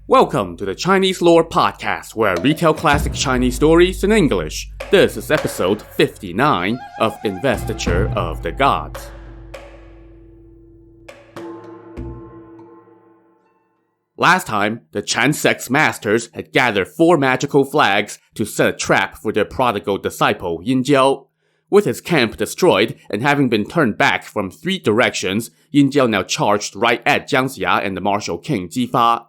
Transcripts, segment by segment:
Welcome to the Chinese Lore Podcast, where I retell classic Chinese stories in English. This is episode 59 of Investiture of the Gods. Last time, the Chan sect's masters had gathered 4 magical flags to set a trap for their prodigal disciple Yin Jiao. With his camp destroyed and having been turned back from 3 directions, Yin Jiao now charged right at Jiang Ziya and the martial king Jifa.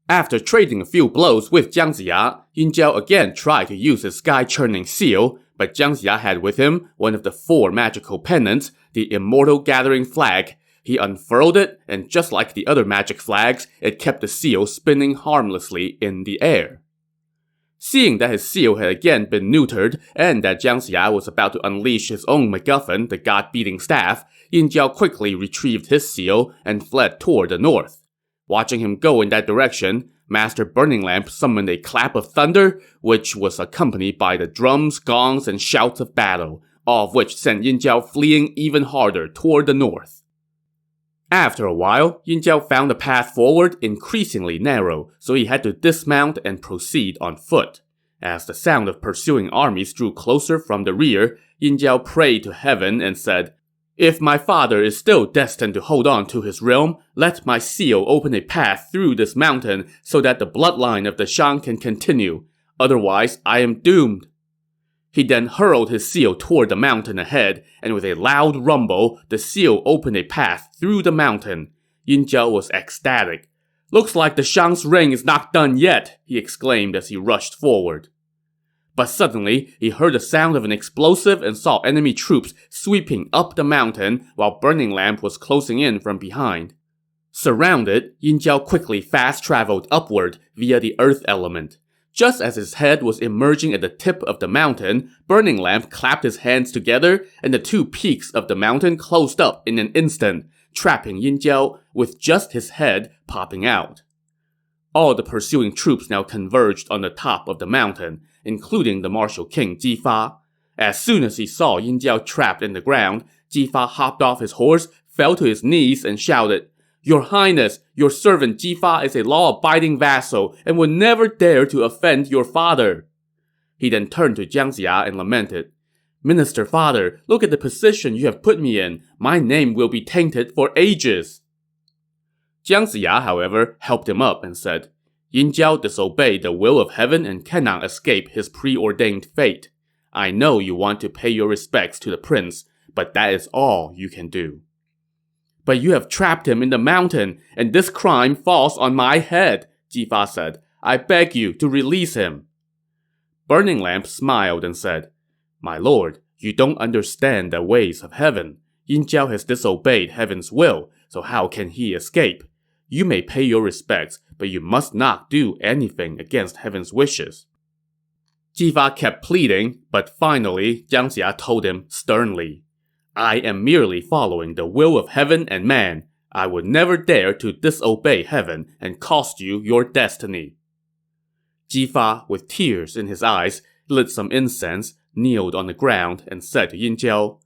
After trading a few blows with Jiang Ziya, Yin Jiao again tried to use his sky-churning seal, but Jiang Ziya had with him one of the 4 magical pennants, the Immortal Gathering Flag. He unfurled it, and just like the other magic flags, it kept the seal spinning harmlessly in the air. Seeing that his seal had again been neutered, and that Jiang Ziya was about to unleash his own MacGuffin, the God-beating staff, Yin Jiao quickly retrieved his seal and fled toward the north. Watching him go in that direction, Master Burning Lamp summoned a clap of thunder, which was accompanied by the drums, gongs, and shouts of battle, all of which sent Yin Jiao fleeing even harder toward the north. After a while, Yin Jiao found the path forward increasingly narrow, so he had to dismount and proceed on foot. As the sound of pursuing armies drew closer from the rear, Yin Jiao prayed to heaven and said, "If my father is still destined to hold on to his realm, let my seal open a path through this mountain so that the bloodline of the Shang can continue. Otherwise, I am doomed." He then hurled his seal toward the mountain ahead, and with a loud rumble, the seal opened a path through the mountain. Yin Jiao was ecstatic. "Looks like the Shang's reign is not done yet," he exclaimed as he rushed forward. But suddenly, he heard the sound of an explosive and saw enemy troops sweeping up the mountain while Burning Lamp was closing in from behind. Surrounded, Yin Jiao quickly fast-traveled upward via the earth element. Just as his head was emerging at the tip of the mountain, Burning Lamp clapped his hands together and the 2 peaks of the mountain closed up in an instant, trapping Yin Jiao with just his head popping out. All the pursuing troops now converged on the top of the mountain, including the martial king Jifa. As soon as he saw Yin Jiao trapped in the ground, Jifa hopped off his horse, fell to his knees, and shouted, "Your Highness, your servant Jifa is a law-abiding vassal and would never dare to offend your father." He then turned to Jiang Ziya and lamented, "Minister father, look at the position you have put me in. My name will be tainted for ages." Jiang Ziya, however, helped him up and said, "Yin Jiao disobeyed the will of heaven and cannot escape his preordained fate. I know you want to pay your respects to the prince, but that is all you can do." "But you have trapped him in the mountain, and this crime falls on my head," Jifa said. "I beg you to release him." Burning Lamp smiled and said, "My lord, you don't understand the ways of heaven. Yin Jiao has disobeyed heaven's will, so how can he escape? You may pay your respects, but you must not do anything against heaven's wishes." Jifa kept pleading, but finally Jiang Ziya told him sternly, "I am merely following the will of heaven and man. I would never dare to disobey heaven and cost you your destiny." Jifa, with tears in his eyes, lit some incense, kneeled on the ground, and said to Yin Jiao,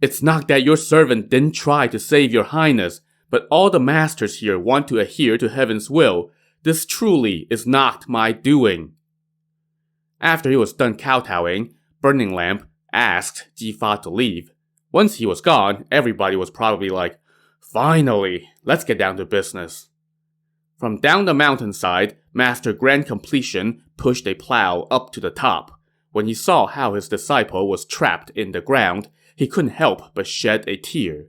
"It's not that your servant didn't try to save your highness, but all the masters here want to adhere to heaven's will. This truly is not my doing." After he was done kowtowing, Burning Lamp asked Jifa to leave. Once he was gone, everybody was probably like, "Finally, let's get down to business." From down the mountainside, Master Grand Completion pushed a plow up to the top. When he saw how his disciple was trapped in the ground, he couldn't help but shed a tear.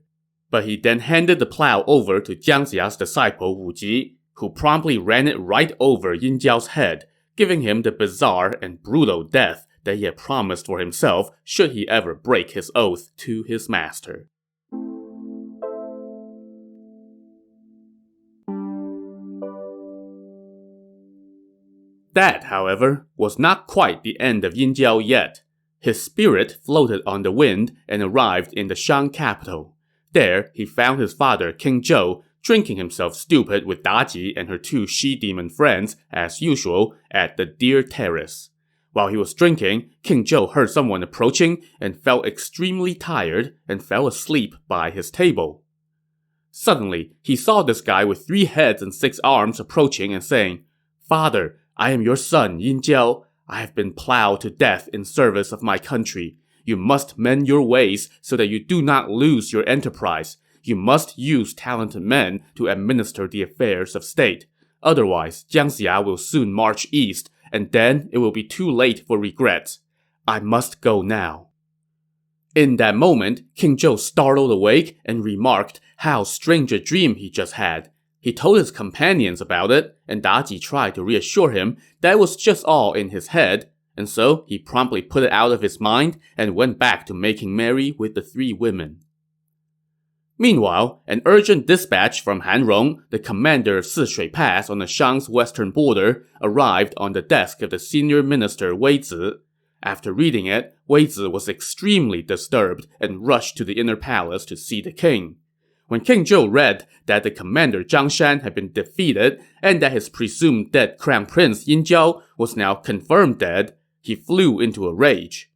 But he then handed the plow over to Jiang Ziya's disciple Wu Ji, who promptly ran it right over Yin Jiao's head, giving him the bizarre and brutal death that he had promised for himself should he ever break his oath to his master. That, however, was not quite the end of Yin Jiao yet. His spirit floated on the wind and arrived in the Shang capital. There, he found his father, King Zhou, drinking himself stupid with Daji and her 2 she-demon friends, as usual, at the Deer Terrace. While he was drinking, King Zhou heard someone approaching and felt extremely tired and fell asleep by his table. Suddenly, he saw this guy with 3 heads and 6 arms approaching and saying, "Father, I am your son, Yin Jiao. I have been plowed to death in service of my country. You must mend your ways so that you do not lose your enterprise. You must use talented men to administer the affairs of state. Otherwise, Jiang Ziya will soon march east, and then it will be too late for regrets. I must go now." In that moment, King Zhou startled awake and remarked how strange a dream he just had. He told his companions about it, and Daji tried to reassure him that it was just all in his head, and so he promptly put it out of his mind and went back to making merry with the 3 women. Meanwhile, an urgent dispatch from Han Rong, the commander of Sishui Pass on the Shang's western border, arrived on the desk of the senior minister Wei Zi. After reading it, Wei Zi was extremely disturbed and rushed to the inner palace to see the king. When King Zhou read that the commander Zhang Shan had been defeated and that his presumed dead crown prince Yin Jiao was now confirmed dead, he flew into a rage.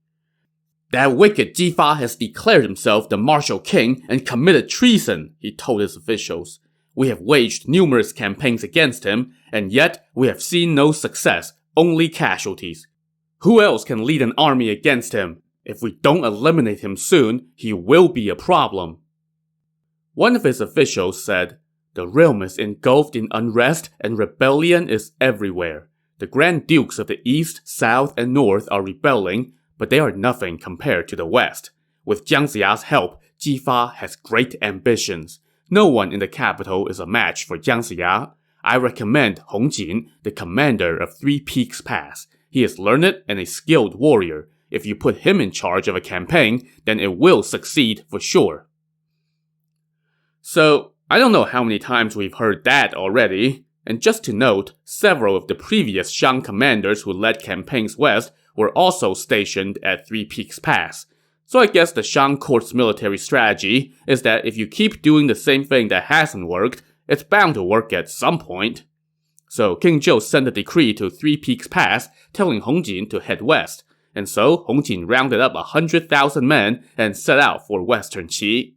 "That wicked Jifa has declared himself the martial king and committed treason," he told his officials. "We have waged numerous campaigns against him, and yet we have seen no success, only casualties. Who else can lead an army against him? If we don't eliminate him soon, he will be a problem." One of his officials said, "The realm is engulfed in unrest and rebellion is everywhere. The Grand Dukes of the East, South, and North are rebelling, but they are nothing compared to the West. With Jiang Ziya's help, Jifa has great ambitions. No one in the capital is a match for Jiang Ziya. I recommend Hong Jin, the commander of 3 Peaks Pass. He is learned and a skilled warrior. If you put him in charge of a campaign, then it will succeed for sure." So, I don't know how many times we've heard that already. And just to note, several of the previous Shang commanders who led campaigns west were also stationed at 3 Peaks Pass. So I guess the Shang court's military strategy is that if you keep doing the same thing that hasn't worked, it's bound to work at some point. So King Zhou sent a decree to 3 Peaks Pass telling Hong Jin to head west, and so Hong Jin rounded up 100,000 men and set out for western Qi.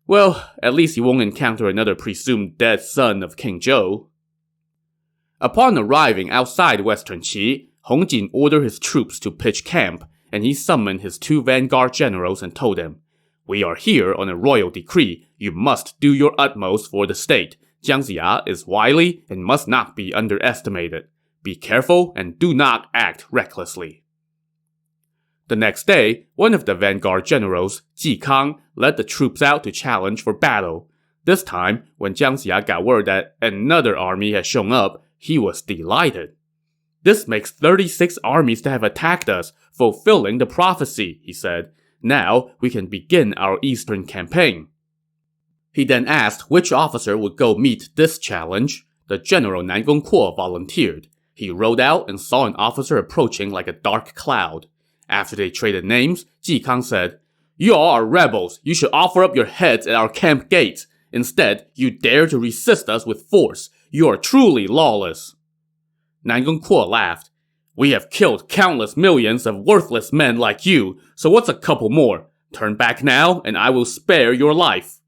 Well, at least he won't encounter another presumed dead son of King Zhou. Upon arriving outside western Qi, Hong Jin ordered his troops to pitch camp, and he summoned his 2 vanguard generals and told them, "We are here on a royal decree. You must do your utmost for the state. Jiang Ziya is wily and must not be underestimated. Be careful and do not act recklessly." The next day, one of the vanguard generals, Ji Kang, led the troops out to challenge for battle. This time, when Jiang Ziya got word that another army had shown up, he was delighted. "This makes 36 armies that have attacked us, fulfilling the prophecy," he said. "Now we can begin our eastern campaign." He then asked which officer would go meet this challenge. The general Nan Gongkuo volunteered. He rode out and saw an officer approaching like a dark cloud. After they traded names, Ji Kang said, "You all are rebels. You should offer up your heads at our camp gates. Instead, you dare to resist us with force. You are truly lawless." Nan Gongkuo laughed. "We have killed countless millions of worthless men like you, so what's a couple more? Turn back now, and I will spare your life."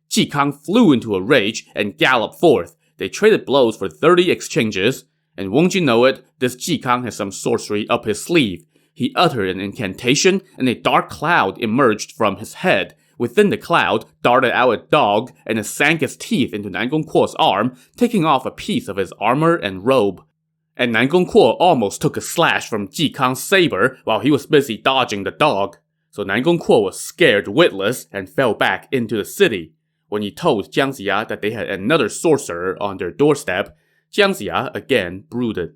Ji Kang flew into a rage and galloped forth. They traded blows for 30 exchanges, and won't you know it, this Ji Kang has some sorcery up his sleeve. He uttered an incantation, and a dark cloud emerged from his head. Within the cloud darted out a dog, and it sank its teeth into Nan Gongkuo's arm, taking off a piece of his armor and robe. And Nan Gongkuo almost took a slash from Ji Kang's saber while he was busy dodging the dog. So Nan Gongkuo was scared witless and fell back into the city. When he told Jiang Ziya that they had another sorcerer on their doorstep, Jiang Ziya again brooded.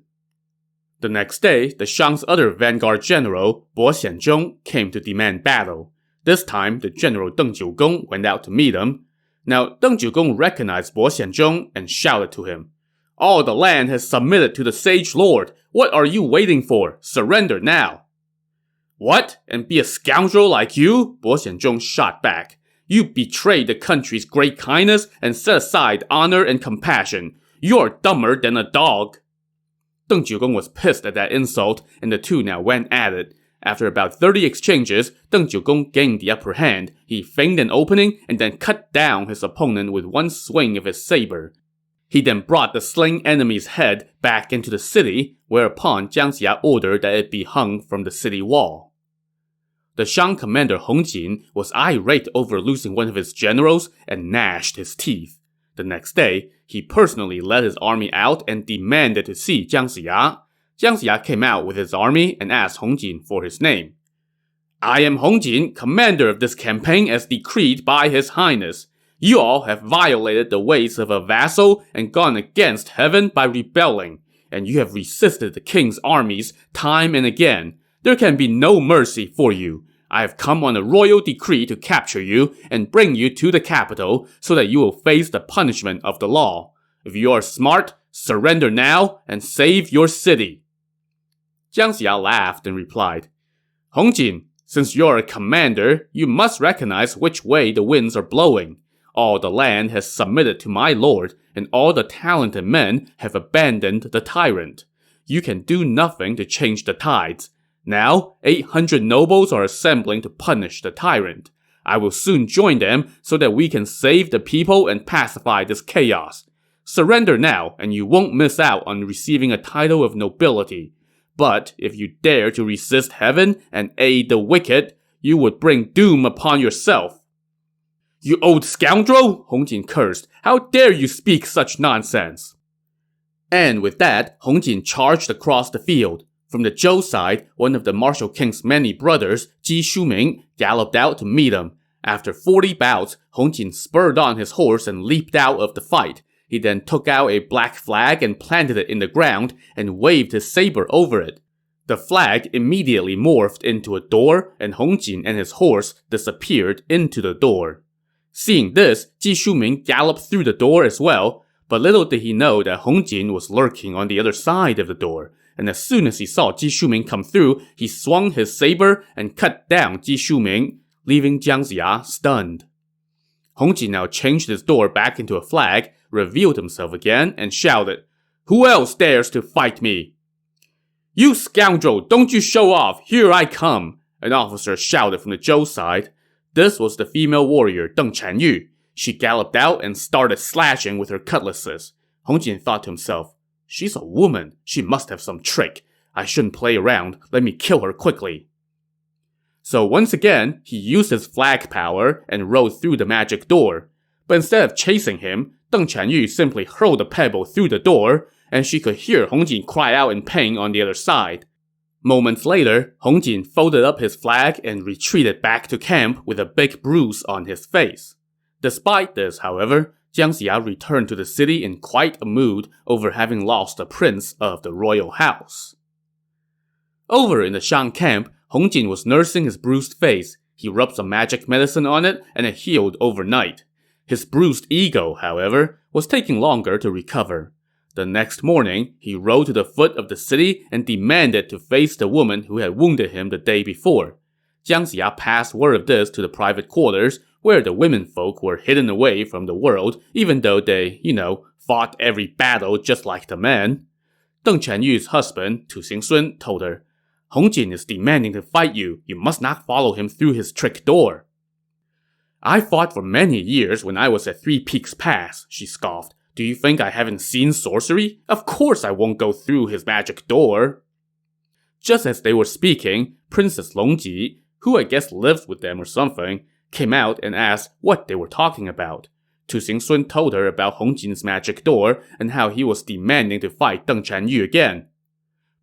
The next day, the Shang's other vanguard general, Bo Xianzhong, came to demand battle. This time, the general Deng Jiugong went out to meet him. Now, Deng Jiugong recognized Bo Xianzhong and shouted to him, "All the land has submitted to the Sage Lord. What are you waiting for? Surrender now." "What? And be a scoundrel like you?" Bo Xianzhong shot back. "You betrayed the country's great kindness and set aside honor and compassion. You are dumber than a dog." Deng Jiugong was pissed at that insult, and the two now went at it. After about 30 exchanges, Deng Jiugong gained the upper hand. He feigned an opening and then cut down his opponent with one swing of his saber. He then brought the slain enemy's head back into the city, whereupon Jiang Ziya ordered that it be hung from the city wall. The Shang commander Hong Jin was irate over losing one of his generals and gnashed his teeth. The next day, he personally led his army out and demanded to see Jiang Ziya. Jiang Ziya came out with his army and asked Hong Jin for his name. "I am Hong Jin, commander of this campaign as decreed by His Highness. You all have violated the ways of a vassal and gone against heaven by rebelling, and you have resisted the king's armies time and again. There can be no mercy for you. I have come on a royal decree to capture you and bring you to the capital so that you will face the punishment of the law. If you are smart, surrender now and save your city." Jiang Ziya laughed and replied, "Hong Jin, since you're a commander, you must recognize which way the winds are blowing. All the land has submitted to my lord, and all the talented men have abandoned the tyrant. You can do nothing to change the tides. Now, 800 nobles are assembling to punish the tyrant. I will soon join them so that we can save the people and pacify this chaos. Surrender now, and you won't miss out on receiving a title of nobility. But if you dare to resist heaven and aid the wicked, you would bring doom upon yourself." "You old scoundrel!" Hong Jin cursed. "How dare you speak such nonsense?" And with that, Hong Jin charged across the field. From the Zhou side, one of the martial king's many brothers, Ji Shuming, galloped out to meet him. After 40 bouts, Hong Jin spurred on his horse and leaped out of the fight. He then took out a black flag and planted it in the ground and waved his saber over it. The flag immediately morphed into a door, and Hong Jin and his horse disappeared into the door. Seeing this, Ji Shuming galloped through the door as well, but little did he know that Hong Jin was lurking on the other side of the door, and as soon as he saw Ji Shuming come through, he swung his saber and cut down Ji Shuming, leaving Jiang Ziya stunned. Hong Jin now changed his door back into a flag, revealed himself again, and shouted, "Who else dares to fight me?" "You scoundrel, don't you show off, here I come," an officer shouted from the Zhou side. This was the female warrior Deng Chanyu. She galloped out and started slashing with her cutlasses. Hong Jin thought to himself, "She's a woman. She must have some trick. I shouldn't play around. Let me kill her quickly." So once again, he used his flag power and rode through the magic door. But instead of chasing him, Deng Chanyu simply hurled a pebble through the door, and she could hear Hong Jin cry out in pain on the other side. Moments later, Hong Jin folded up his flag and retreated back to camp with a big bruise on his face. Despite this, however, Jiang Ziya returned to the city in quite a mood over having lost a prince of the royal house. Over in the Shang camp, Hong Jin was nursing his bruised face. He rubbed some magic medicine on it, and it healed overnight. His bruised ego, however, was taking longer to recover. The next morning, he rode to the foot of the city and demanded to face the woman who had wounded him the day before. Jiang Ziya passed word of this to the private quarters, where the womenfolk were hidden away from the world, even though they, fought every battle just like the men. Deng Changyu's husband, Tu Xingsun, told her, "Hong Jin is demanding to fight you. You must not follow him through his trick door." "I fought for many years when I was at 3 Peaks Pass," she scoffed. "Do you think I haven't seen sorcery? Of course I won't go through his magic door." Just as they were speaking, Princess Longji, who I guess lives with them or something, came out and asked what they were talking about. Tu Xingsun told her about Hong Jin's magic door and how he was demanding to fight Deng Chanyu again.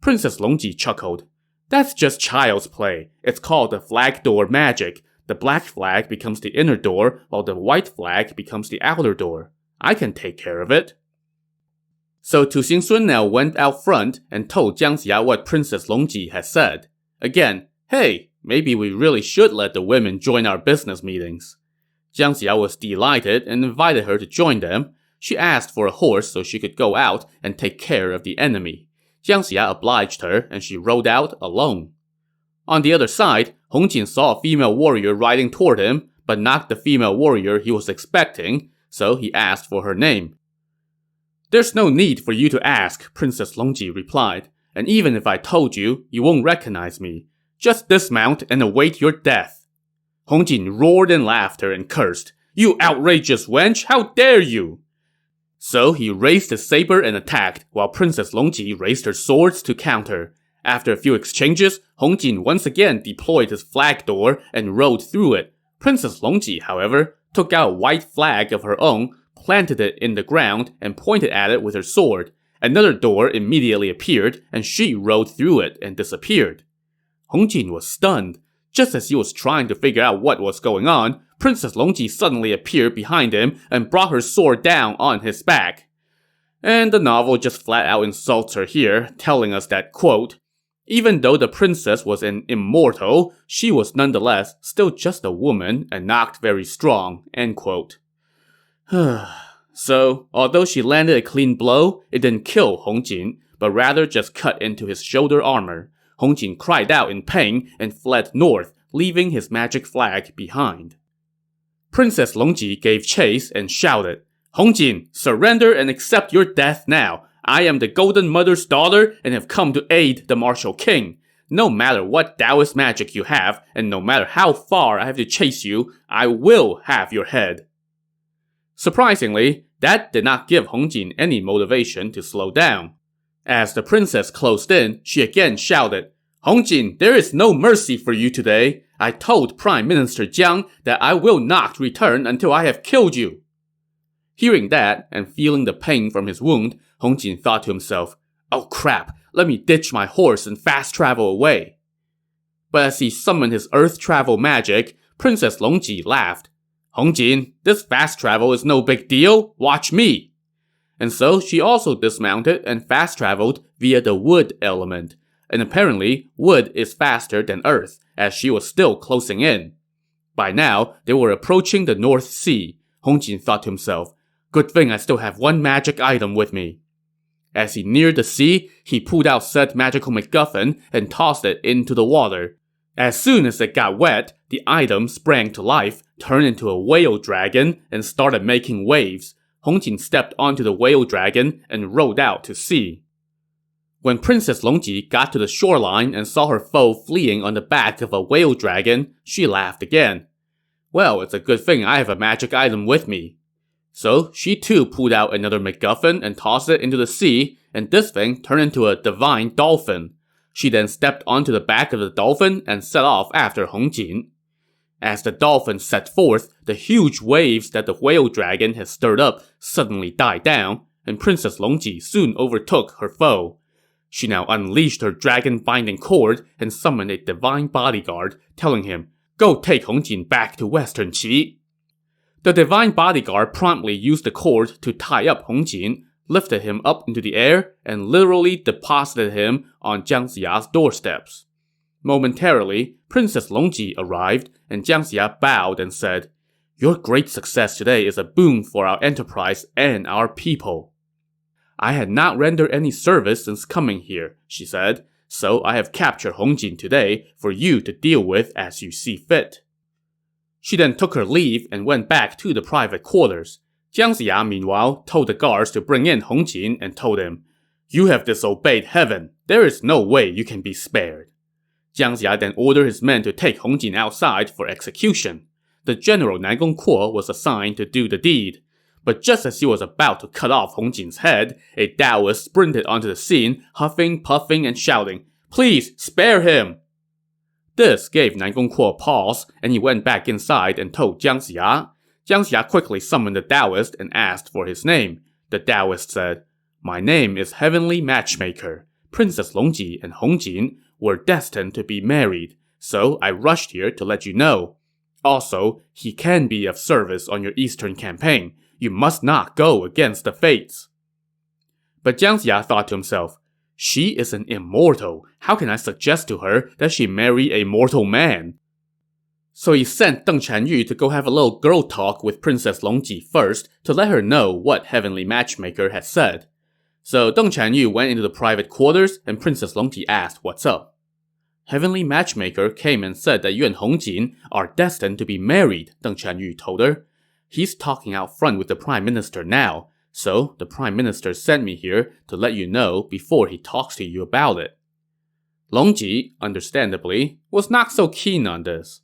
Princess Longji chuckled. "That's just child's play. It's called the flag door magic. The black flag becomes the inner door, while the white flag becomes the outer door. I can take care of it." So Tu Xingsun now went out front and told Jiang Ziya what Princess Longji had said. Again, hey, maybe we really should let the women join our business meetings. Jiang Ziya was delighted and invited her to join them. She asked for a horse so she could go out and take care of the enemy. Jiang Ziya obliged her and she rode out alone. On the other side, Hong Jin saw a female warrior riding toward him, but not the female warrior he was expecting, so he asked for her name. "There's no need for you to ask," Princess Longji replied, "and even if I told you, you won't recognize me. Just dismount and await your death." Hong Jin roared in laughter and cursed, "You outrageous wench, how dare you!" So he raised his saber and attacked, while Princess Longji raised her swords to counter. After a few exchanges, Hongjin once again deployed his flag door and rode through it. Princess Longji, however, took out a white flag of her own, planted it in the ground, and pointed at it with her sword. Another door immediately appeared, and she rode through it and disappeared. Hongjin was stunned. Just as he was trying to figure out what was going on, Princess Longji suddenly appeared behind him and brought her sword down on his back. And the novel just flat out insults her here, telling us that, quote, even though the princess was an immortal, she was nonetheless still just a woman and not very strong, end quote. So, although she landed a clean blow, it didn't kill Hongjin, but rather just cut into his shoulder armor. Hongjin cried out in pain and fled north, leaving his magic flag behind. Princess Longji gave chase and shouted, Hongjin, surrender and accept your death now. I am the Golden Mother's daughter and have come to aid the martial king. No matter what Taoist magic you have, and no matter how far I have to chase you, I will have your head. Surprisingly, that did not give Hongjin any motivation to slow down. As the princess closed in, she again shouted, Hongjin, there is no mercy for you today. I told Prime Minister Jiang that I will not return until I have killed you. Hearing that, and feeling the pain from his wound, Hongjin thought to himself, oh crap, let me ditch my horse and fast travel away. But as he summoned his earth travel magic, Princess Longji laughed. Hongjin, this fast travel is no big deal, watch me. And so she also dismounted and fast traveled via the wood element. And apparently, wood is faster than earth, as she was still closing in. By now, they were approaching the North Sea. Hongjin thought to himself, good thing I still have one magic item with me. As he neared the sea, he pulled out said magical MacGuffin and tossed it into the water. As soon as it got wet, the item sprang to life, turned into a whale dragon, and started making waves. Hongjin stepped onto the whale dragon and rowed out to sea. When Princess Longji got to the shoreline and saw her foe fleeing on the back of a whale dragon, she laughed again. Well, it's a good thing I have a magic item with me. So she too pulled out another MacGuffin and tossed it into the sea, and this thing turned into a divine dolphin. She then stepped onto the back of the dolphin and set off after Hongjin. As the dolphin set forth, the huge waves that the whale dragon had stirred up suddenly died down, and Princess Longji soon overtook her foe. She now unleashed her dragon-binding cord and summoned a divine bodyguard, telling him, go take Hongjin back to Western Qi. The divine bodyguard promptly used the cord to tie up Hongjin, lifted him up into the air, and literally deposited him on Jiang Ziya's doorsteps. Momentarily, Princess Longji arrived, and Jiang Ziya bowed and said, your great success today is a boon for our enterprise and our people. I had not rendered any service since coming here, she said, so I have captured Hongjin today for you to deal with as you see fit. She then took her leave and went back to the private quarters. Jiang Ziya, meanwhile, told the guards to bring in Hongjin and told him, you have disobeyed heaven. There is no way you can be spared. Jiang Ziya then ordered his men to take Hongjin outside for execution. The general Nan Gongquo was assigned to do the deed. But just as he was about to cut off Hongjin's head, a Taoist sprinted onto the scene, huffing, puffing, and shouting, please, spare him! This gave Nan Gongquo a pause, and he went back inside and told Jiang Ziya. Jiang Ziya quickly summoned the Taoist and asked for his name. The Taoist said, my name is Heavenly Matchmaker. Princess Longji and Hongjin were destined to be married, so I rushed here to let you know. Also, he can be of service on your eastern campaign. You must not go against the fates. But Jiang Ziya thought to himself, she is an immortal. How can I suggest to her that she marry a mortal man? So he sent Deng Chanyu to go have a little girl talk with Princess Longji first to let her know what Heavenly Matchmaker had said. So Deng Chanyu went into the private quarters and Princess Longji asked what's up. Heavenly Matchmaker came and said that you and Hongjin are destined to be married, Deng Chanyu told her. He's talking out front with the Prime Minister now, so the Prime Minister sent me here to let you know before he talks to you about it. Longji, understandably, was not so keen on this.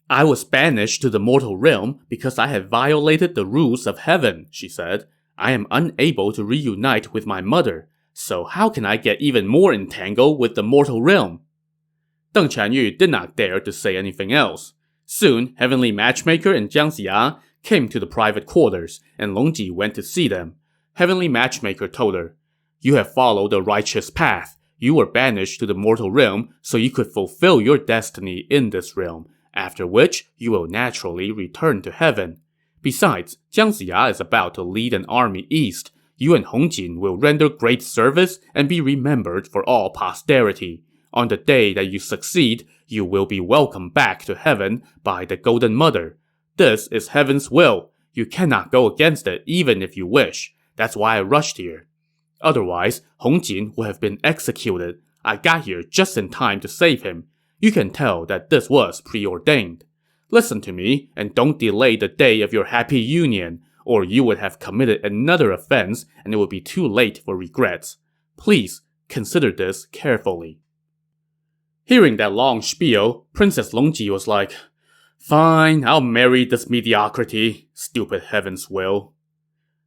I was banished to the mortal realm because I had violated the rules of heaven, she said. I am unable to reunite with my mother, so how can I get even more entangled with the mortal realm? Deng Chanyu did not dare to say anything else. Soon, Heavenly Matchmaker and Jiang Ziya came to the private quarters, and Long Ji went to see them. Heavenly Matchmaker told her, "You have followed the righteous path. You were banished to the mortal realm so you could fulfill your destiny in this realm, after which you will naturally return to heaven. Besides, Jiang Ziya is about to lead an army east. You and Hong Jin will render great service and be remembered for all posterity. On the day that you succeed, you will be welcomed back to heaven by the Golden Mother. This is heaven's will. You cannot go against it even if you wish. That's why I rushed here. Otherwise, Hong Jin would have been executed. I got here just in time to save him. You can tell that this was preordained. Listen to me and don't delay the day of your happy union, or you would have committed another offense and it would be too late for regrets. Please consider this carefully." Hearing that long spiel, Princess Longji was like, "Fine, I'll marry this mediocrity. Stupid heaven's will."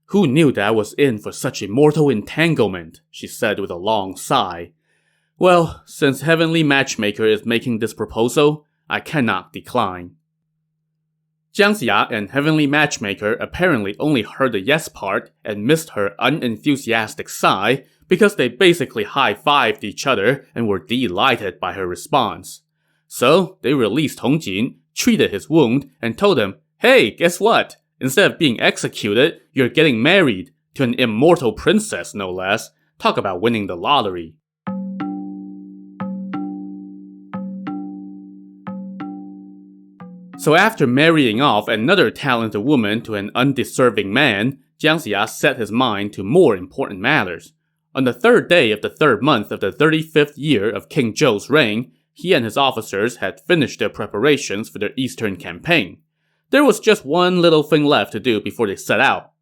"Who knew that I was in for such a mortal entanglement?" she said with a long sigh. "Well, since Heavenly Matchmaker is making this proposal, I cannot decline." Jiang Ziya and Heavenly Matchmaker apparently only heard the yes part and missed her unenthusiastic sigh because they basically high-fived each other and were delighted by her response. So they released Hong Jin, treated his wound, and told him, "Hey, guess what? Instead of being executed, you're getting married to an immortal princess, no less. Talk about winning the lottery." So after marrying off another talented woman to an undeserving man, Jiang Ziya set his mind to more important matters. On the third day of the third month of the 35th year of King Zhou's reign, he and his officers had finished their preparations for their eastern campaign. There was just one little thing left to do before they set out.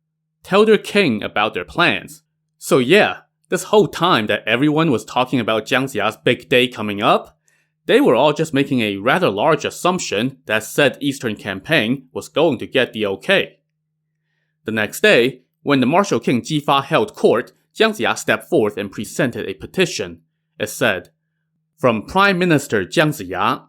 Tell their king about their plans. So yeah, this whole time that everyone was talking about Jiang Ziya's big day coming up, they were all just making a rather large assumption that said eastern campaign was going to get the okay. The next day, when the martial king Jifa held court, Jiang Ziya stepped forth and presented a petition. It said, "From Prime Minister Jiang Ziya,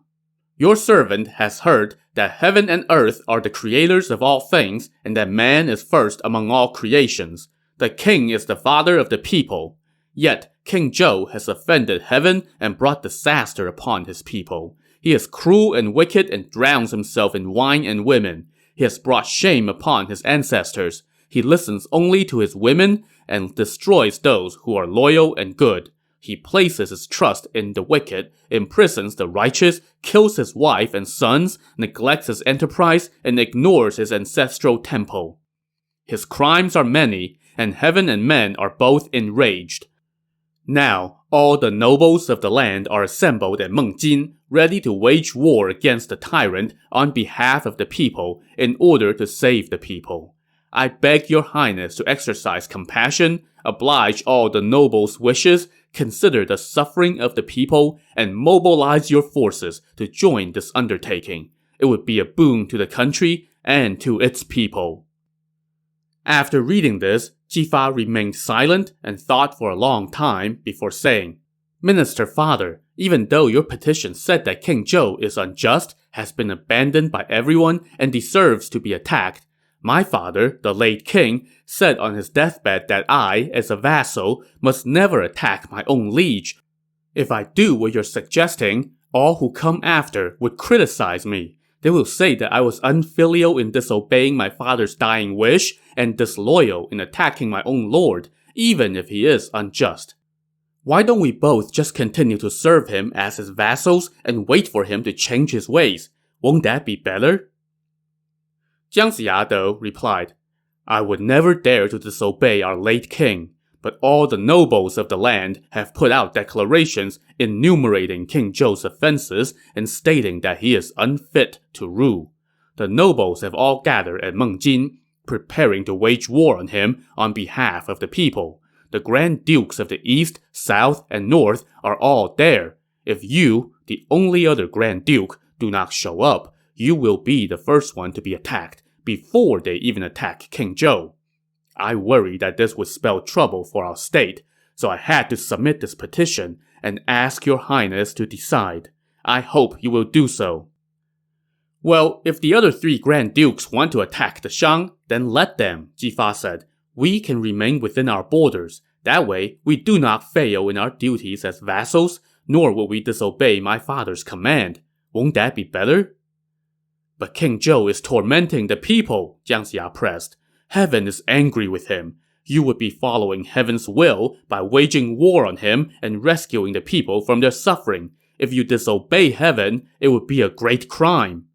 your servant has heard that heaven and earth are the creators of all things and that man is first among all creations. The king is the father of the people. Yet King Zhou has offended heaven and brought disaster upon his people. He is cruel and wicked and drowns himself in wine and women. He has brought shame upon his ancestors. He listens only to his women and destroys those who are loyal and good. He places his trust in the wicked, imprisons the righteous, kills his wife and sons, neglects his enterprise, and ignores his ancestral temple. His crimes are many, and heaven and men are both enraged. Now, all the nobles of the land are assembled at Mengjin, ready to wage war against the tyrant on behalf of the people in order to save the people. I beg your highness to exercise compassion, oblige all the nobles' wishes, consider the suffering of the people, and mobilize your forces to join this undertaking. It would be a boon to the country and to its people." After reading this, Jifa remained silent and thought for a long time before saying, "Minister Father, even though your petition said that King Zhou is unjust, has been abandoned by everyone, and deserves to be attacked, my father, the late king, said on his deathbed that I, as a vassal, must never attack my own liege. If I do what you're suggesting, all who come after would criticize me. They will say that I was unfilial in disobeying my father's dying wish and disloyal in attacking my own lord, even if he is unjust. Why don't we both just continue to serve him as his vassals and wait for him to change his ways? Won't that be better?" Jiang Ziya, though, replied, "I would never dare to disobey our late king, but all the nobles of the land have put out declarations enumerating King Zhou's offenses and stating that he is unfit to rule. The nobles have all gathered at Mengjin, preparing to wage war on him on behalf of the people. The Grand Dukes of the East, South, and North are all there. If you, the only other Grand Duke, do not show up, you will be the first one to be attacked, before they even attack King Zhou. I worried that this would spell trouble for our state, so I had to submit this petition and ask your highness to decide. I hope you will do so. Well, if the other 3 Grand Dukes want to attack the Shang, then let them, Jifa said. We can remain within our borders. That way, we do not fail in our duties as vassals, nor will we disobey my father's command. Won't that be better? But King Zhou is tormenting the people, Jiang Ziya pressed. Heaven is angry with him. You would be following heaven's will by waging war on him and rescuing the people from their suffering. If you disobey heaven, it would be a great crime.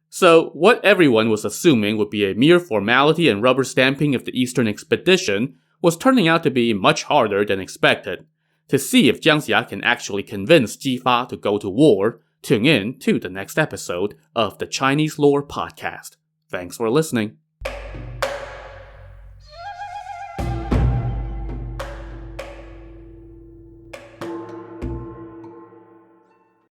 So, what everyone was assuming would be a mere formality and rubber stamping of the Eastern expedition was turning out to be much harder than expected. To see if Jiang Ziya can actually convince Jifa to go to war, tune in to the next episode of the Chinese Lore Podcast. Thanks for listening.